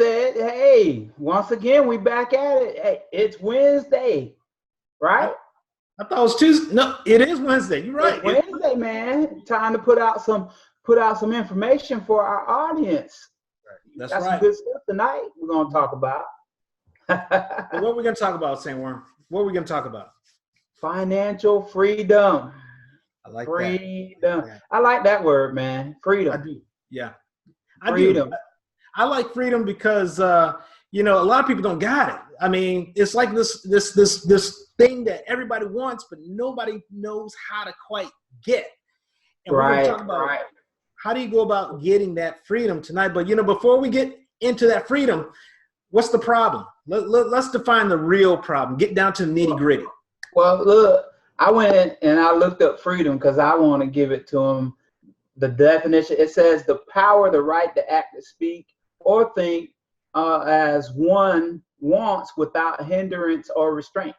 said, hey, once again, we back at it. Hey, it's Wednesday, right? I thought it was Tuesday. No, it is Wednesday. You're right. It's Wednesday, man. Time to put out some information for our audience. That's Got right. some good stuff tonight we're going to talk about. Well, what are we going to talk about, Sandworm? What are we going to talk about? Financial freedom. I like freedom. that. I like that word, man. Freedom. I do. Yeah. Freedom. I like freedom because a lot of people don't got it. I mean, it's like this thing that everybody wants, but nobody knows how to quite get. And we're going to talk about how do you go about getting that freedom tonight. But before we get into that freedom, what's the problem? Let's define the real problem. Get down to the nitty gritty. Well, look, I went and I looked up freedom because I want to give it to them. The definition, it says the power, the right to act, to speak, or think as one wants without hindrance or restraint.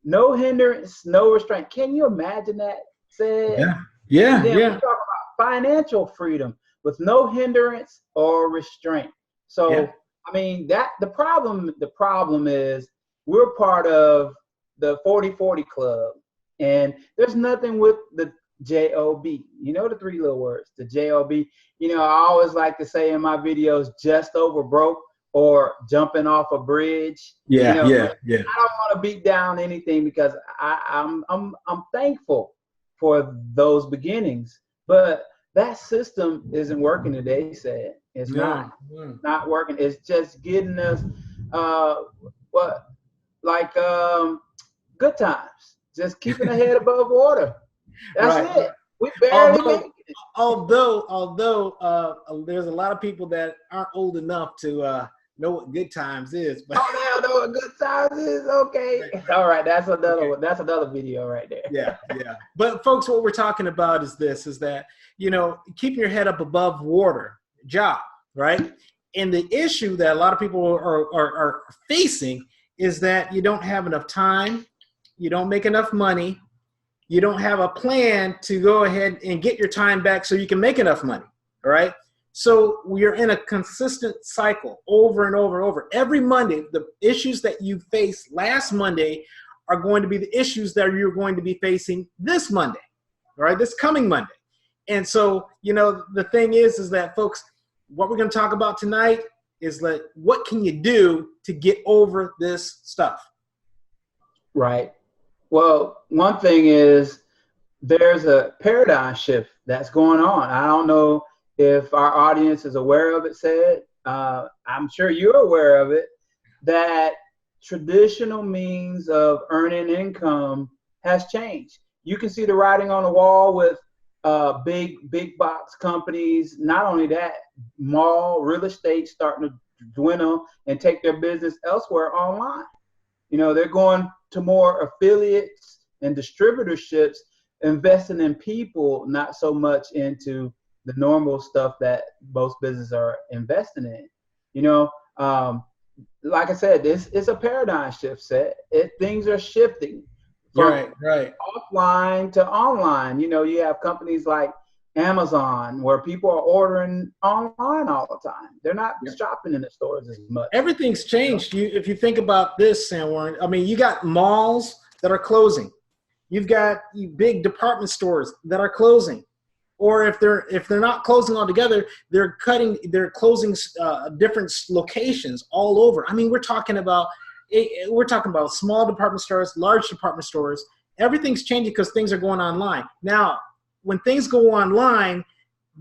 No hindrance, no restraint. Can you imagine that said? Yeah. We talk about financial freedom with no hindrance or restraint. So, I mean, the problem is we're part of the 40/40 club, and there's nothing with the J-O-B. The three little words, the J-O-B. I always like to say in my videos, just over broke or jumping off a bridge. Yeah. I don't want to beat down anything because I'm thankful for those beginnings. But that system isn't working today, said. It's not working. It's just getting us good times. Just keeping a head above water. That's it. We barely make it. Although there's a lot of people that aren't old enough to know what good times is. But they don't know what good times is. Okay. All right. That's another one. That's another video right there. Yeah. But folks, what we're talking about is that, keeping your head up above water, job, right? And the issue that a lot of people are facing is that you don't have enough time. You don't make enough money. You don't have a plan to go ahead and get your time back so you can make enough money, all right? So we're in a consistent cycle over and over and over. Every Monday, the issues that you faced last Monday are going to be the issues that you're going to be facing this Monday, all right, this coming Monday. And so, the thing is that, folks, what we're going to talk about tonight is what can you do to get over this stuff? Right. Well, one thing is there's a paradigm shift that's going on. I don't know if our audience is aware of it, said. I'm sure you're aware of it, that traditional means of earning income has changed. You can see the writing on the wall with big box companies. Not only that, mall real estate starting to dwindle and take their business elsewhere online. They're going to more affiliates and distributorships, investing in people, not so much into the normal stuff that most businesses are investing in. Like I said, this is a paradigm shift set. Things are shifting from offline to online. You have companies like Amazon where people are ordering online all the time. They're not shopping in the stores as much. Everything's changed. If you think about this, Sam Warren, I mean, you got malls that are closing. You've got big department stores that are closing. Or if they're not closing altogether, they're closing different locations all over. I mean, we're talking about small department stores, large department stores. Everything's changing because things are going online. Now, when things go online,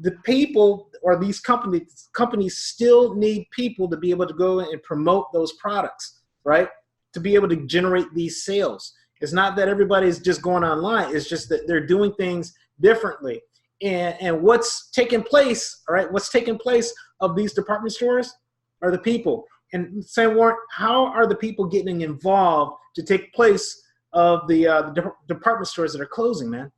the people or these companies still need people to be able to go and promote those products, right? To be able to generate these sales. It's not that everybody's just going online. It's just that they're doing things differently. And what's taking place, all right, what's taking place of these department stores are the people. And Sam Warren, how are the people getting involved to take place of the department stores that are closing, man?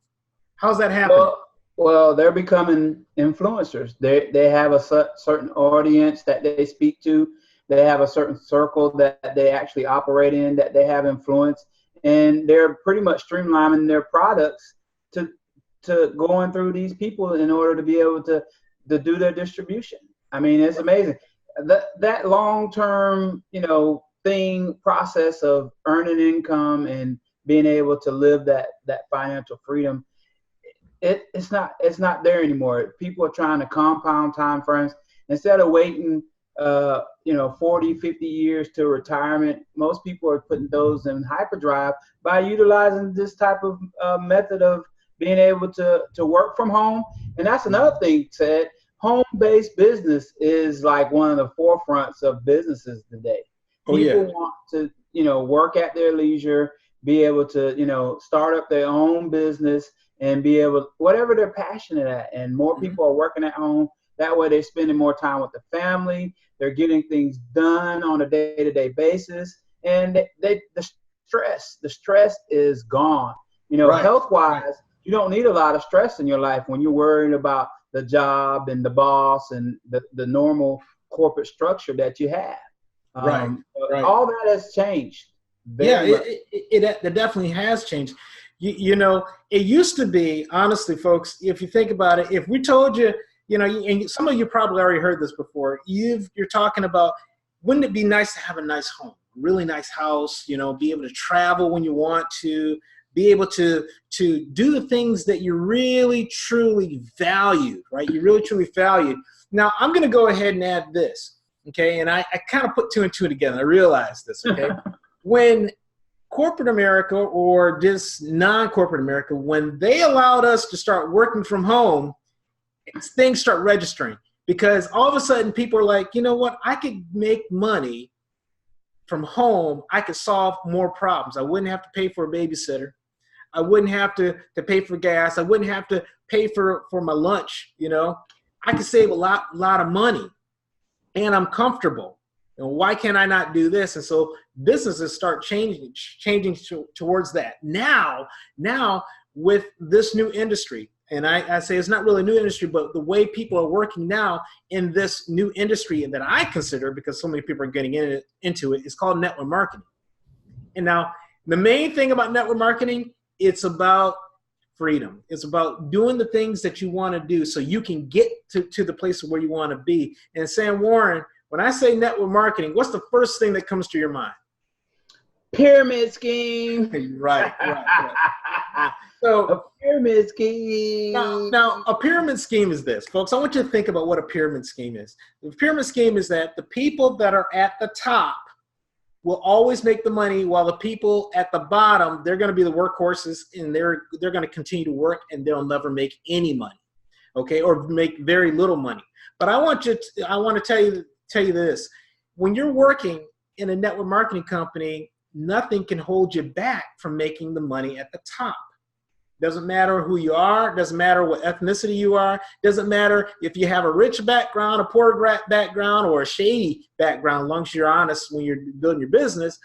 How's that happening? Well, they're becoming influencers. They have a certain audience that they speak to. They have a certain circle that they actually operate in, that they have influence. And they're pretty much streamlining their products to going through these people in order to be able to do their distribution. I mean, it's amazing. that long-term, process of earning income and being able to live that financial freedom, it's not there anymore. People are trying to compound time frames instead of waiting 40, 50 years to retirement. Most people are putting those in hyperdrive by utilizing this type of method of being able to work from home. And that's another thing, Ted. Home-based business is like one of the forefronts of businesses today. People want to, work at their leisure, be able to, start up their own business and be able, whatever they're passionate at. And more people are working at home. That way they're spending more time with the family. They're getting things done on a day-to-day basis. And the stress is gone. Health-wise, you don't need a lot of stress in your life when you're worrying about the job and the boss and the normal corporate structure that you have. Right. All that has changed. It definitely has changed. It used to be, honestly, folks, if you think about it, if we told you, and some of you probably already heard this before, you're talking about, wouldn't it be nice to have a nice home, a really nice house, be able to travel when you want to, be able to do the things that you really, truly value, right? You really, truly value. Now, I'm going to go ahead and add this, okay? And I kind of put two and two together. I realized this, okay? When corporate America or just non-corporate America, when they allowed us to start working from home, things start registering, because all of a sudden people are like, you know what? I could make money from home. I could solve more problems. I wouldn't have to pay for a babysitter. I wouldn't have to pay for gas. I wouldn't have to pay for my lunch. I could save a lot of money, and I'm comfortable. And why can I not do this? And so businesses start changing towards that. Now with this new industry, and I say it's not really a new industry, but the way people are working now in this new industry that I consider, because so many people are getting into it, is called network marketing. And now the main thing about network marketing, it's about freedom. It's about doing the things that you want to do so you can get to the place where you want to be. And Sam Warren, when I say network marketing, what's the first thing that comes to your mind? Pyramid scheme. Right. So a pyramid scheme. Now, a pyramid scheme is this, folks. I want you to think about what a pyramid scheme is. The pyramid scheme is that the people that are at the top will always make the money, while the people at the bottom, they're going to be the workhorses, and they're going to continue to work, and they'll never make any money, okay, or make very little money. But I want to tell you this: when you're working in a network marketing company, nothing can hold you back from making the money at the top. Doesn't matter who you are. Doesn't matter what ethnicity you are. Doesn't matter if you have a rich background, a poor background, or a shady background, as long as you're honest when you're building your business.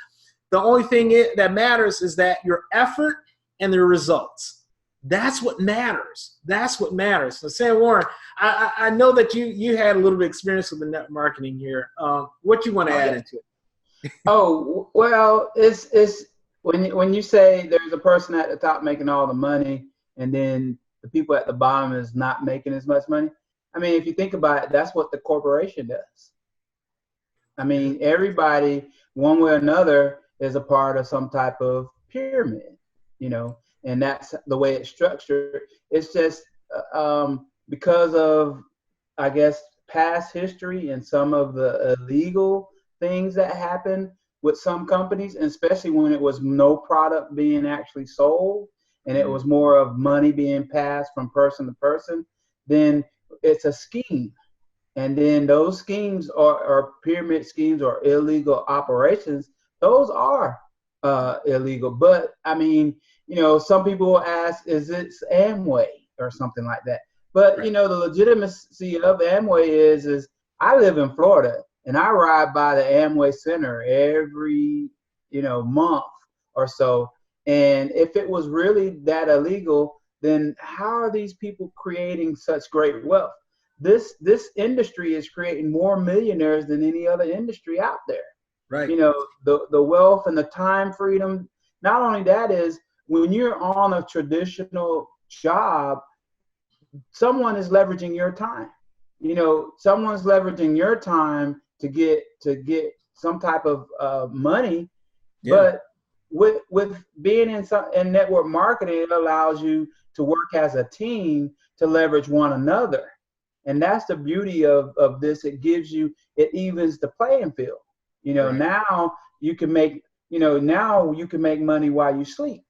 The only thing that matters is that your effort and the results. That's what matters. That's what matters. So Sam Warren, I know that you had a little bit of experience with the network marketing here. What you want to add into it? Oh, well, it's when you say there's a person at the top making all the money, and then the people at the bottom is not making as much money. I mean, if you think about it, that's what the corporation does. I mean, everybody, one way or another, is a part of some type of pyramid, and that's the way it's structured. It's just because of, I guess, past history and some of the illegal things that happen with some companies, and especially when it was no product being actually sold and it was more of money being passed from person to person, then it's a scheme. And then those schemes are pyramid schemes or illegal operations. Those are illegal. But I mean, some people will ask, is it Amway or something like that? But the legitimacy of Amway is I live in Florida, and I ride by the Amway Center every, month or so. And if it was really that illegal, then how are these people creating such great wealth? This industry is creating more millionaires than any other industry out there. Right. The wealth and the time freedom. Not only that is, when you're on a traditional job, someone is leveraging your time. Someone's leveraging your time to get some type of money. Yeah. But with being in network marketing, it allows you to work as a team to leverage one another. And that's the beauty of this. It evens the playing field. Right. Now you can make money while you sleep.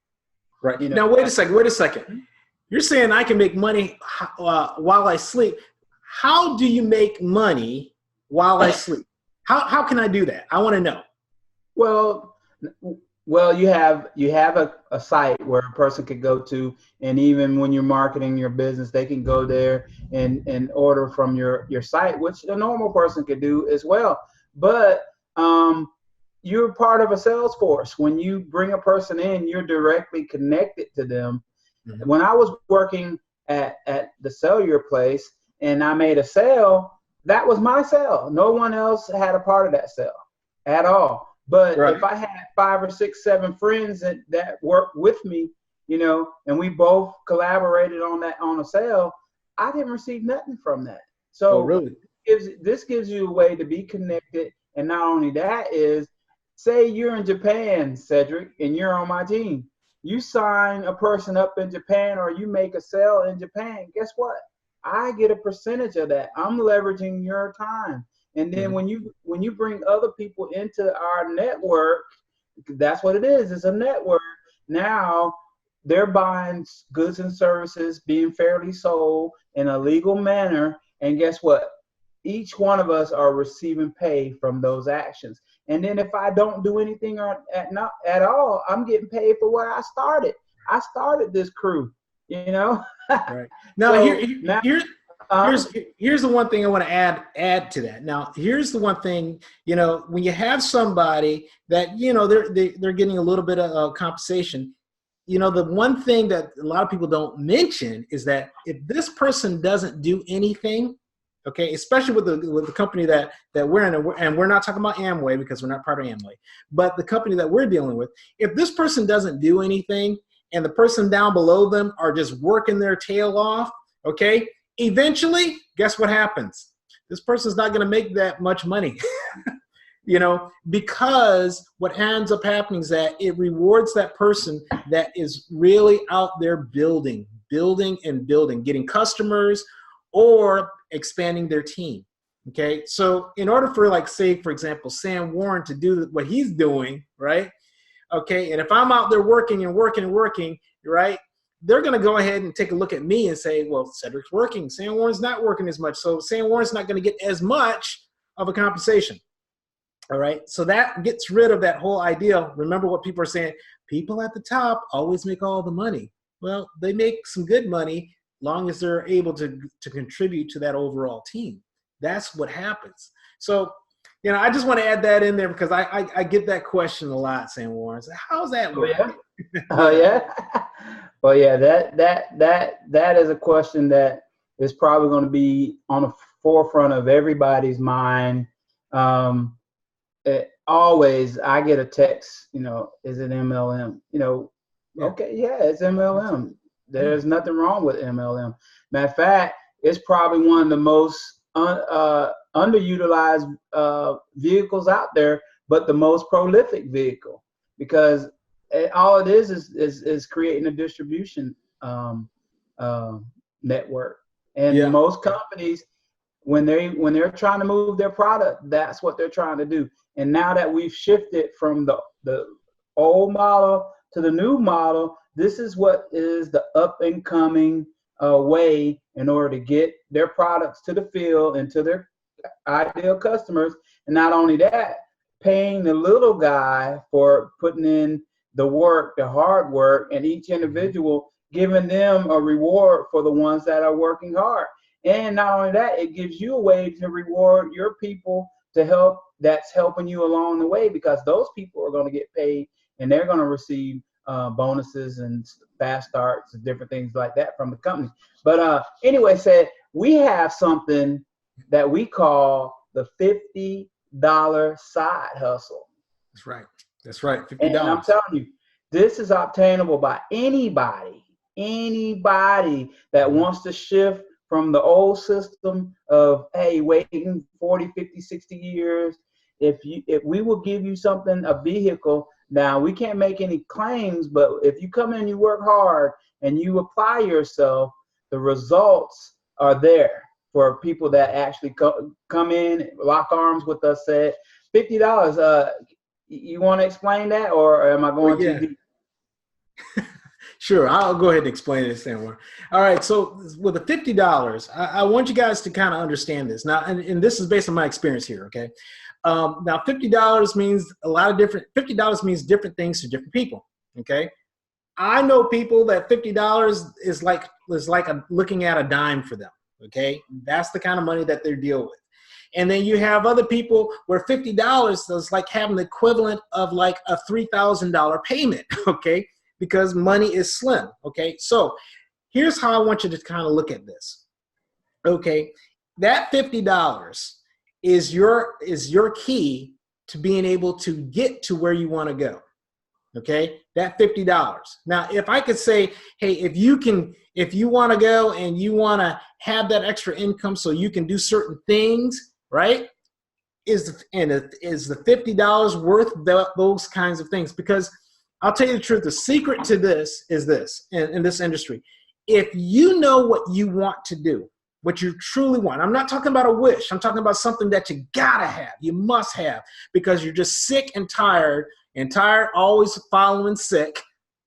Right. Now, wait a second. You're saying I can make money while I sleep. How do you make money while I sleep? How can I do that? I want to know. Well, you have a site where a person could go to, and even when you're marketing your business, they can go there and order from your site, which a normal person could do as well. But you're part of a sales force. When you bring a person in, you're directly connected to them. Mm-hmm. When I was working at the cellular place and I made a sale, that was my sale. No one else had a part of that sale at all. But if I had 5 or 6, 7 friends that worked with me, and we both collaborated on a sale, I didn't receive nothing from that. So really? This gives you a way to be connected. And not only that is, say you're in Japan, Cedric, and you're on my team. You sign a person up in Japan or you make a sale in Japan, guess what? I get a percentage of that. I'm leveraging your time. And then when you bring other people into our network, that's what it is. It's a network. Now they're buying goods and services being fairly sold in a legal manner. And guess what? Each one of us are receiving pay from those actions. And then if I don't do anything at all, I'm getting paid for what I started. I started this crew, Right. Now, here's the one thing I want to add to that. Now, here's the one thing, when you have somebody that, they're getting a little bit of compensation, the one thing that a lot of people don't mention is that if this person doesn't do anything, okay, especially with the company that we're in, and we're not talking about Amway because we're not part of Amway, but the company that we're dealing with, if this person doesn't do anything and the person down below them are just working their tail off, okay, eventually, guess what happens? This person's not going to make that much money, because what ends up happening is that it rewards that person that is really out there building, getting customers or expanding their team. Okay. So in order for, like, say, for example, Sam Warren to do what he's doing, right? Okay. And if I'm out there working, right? They're going to go ahead and take a look at me and say, well, Cedric's working. Sam Warren's not working as much. So Sam Warren's not going to get as much of a compensation. All right. So that gets rid of that whole idea. Remember what people are saying, people at the top always make all the money. Well, they make some good money long as they're able to contribute to that overall team. That's what happens. So, I just want to add that in there because I get that question a lot, Sam Warren. So how's that work? Oh yeah. Well, yeah, that is a question that is probably going to be on the forefront of everybody's mind. Always, I get a text, is it MLM? Okay, yeah, it's MLM. There's nothing wrong with MLM. Matter of fact, it's probably one of the most underutilized vehicles out there, but the most prolific vehicle, because all it is creating a distribution network. And most companies, when they're trying to move their product, that's what they're trying to do. And now that we've shifted from the old model to the new model, this is what is the up and coming way in order to get their products to the field and to their ideal customers. And not only that, paying the little guy for putting in the work, the hard work, and each individual giving them a reward for the ones that are working hard. And not only that, it gives you a way to reward your people that's helping you along the way, because those people are going to get paid and they're going to receive bonuses and fast starts and different things like that from the company. But anyway, we have something that we call the $50 side hustle. That's right. $50. And I'm telling you, this is obtainable by anybody that wants to shift from the old system of, hey, waiting 40, 50, 60 years. If we will give you something, a vehicle, now we can't make any claims, but if you come in, you work hard and you apply yourself, the results are there for people that actually come in, lock arms with us, said $50. You want to explain that, or am I going too deep? Sure, I'll go ahead and explain it, Sam. All right, so with the $50, I want you guys to kind of understand this. Now, and this is based on my experience here, okay? Now, $50 means $50 means different things to different people, okay? I know people that $50 is like looking at a dime for them, okay? That's the kind of money that they deal with. And then you have other people where $50 is like having the equivalent of like a $3,000 payment, okay? Because money is slim, okay? So here's how I want you to kind of look at this, okay? That $50 is your key to being able to get to where you want to go, okay? That $50. Now, if I could say, hey, if you want to go and you want to have that extra income so you can do certain things, right? Is the $50 worth those kinds of things? Because I'll tell you the truth, the secret to this is this, in this industry. If you know what you want to do, what you truly want, I'm not talking about a wish, I'm talking about something that you gotta have, you must have, because you're just sick and tired, always following sick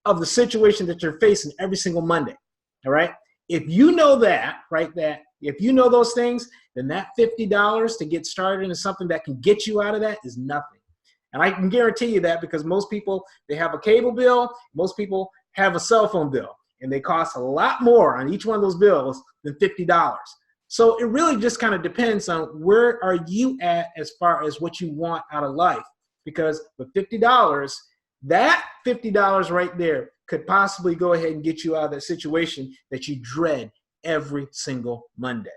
of the situation that you're facing every single Monday, all right? If you know that, right, if you know those things, then that $50 to get started into something that can get you out of that is nothing. And I can guarantee you that because most people, they have a cable bill, most people have a cell phone bill, and they cost a lot more on each one of those bills than $50. So it really just kind of depends on where are you at as far as what you want out of life. Because with $50, that $50 right there could possibly go ahead and get you out of that situation that you dread every single Monday.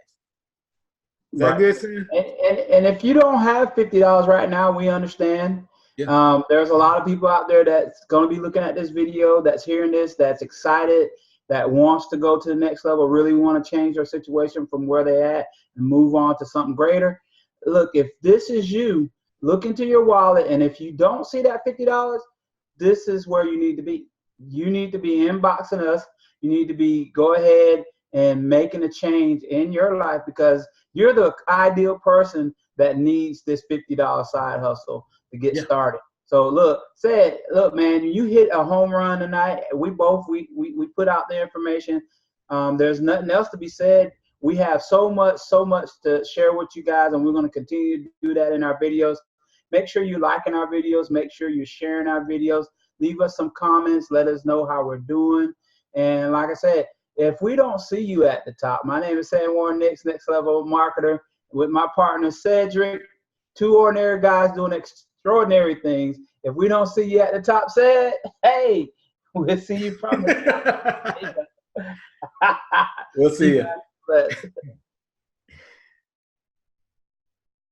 Is that good, Sam? And if you don't have $50 right now, we understand. Yeah. There's a lot of people out there that's going to be looking at this video, that's hearing this, that's excited, that wants to go to the next level, really want to change their situation from where they're at and move on to something greater. Look, if this is you, look into your wallet, and if you don't see that $50, this is where you need to be. You need to be inboxing us. You need to be go ahead and making a change in your life, because you're the ideal person that needs this $50 side hustle to get started. So look, man, you hit a home run tonight. We put out the information. There's nothing else to be said. We have so much to share with you guys, and we're going to continue to do that in our videos. Make sure you're liking our videos. Make sure you're sharing our videos. Leave us some comments. Let us know how we're doing. And like I said, if we don't see you at the top, my name is Sam Warren Nix, Next Level Marketer, with my partner Cedric, two ordinary guys doing extraordinary things. If we don't see you at the top, Ced, hey, we'll see you from the top. We'll see you.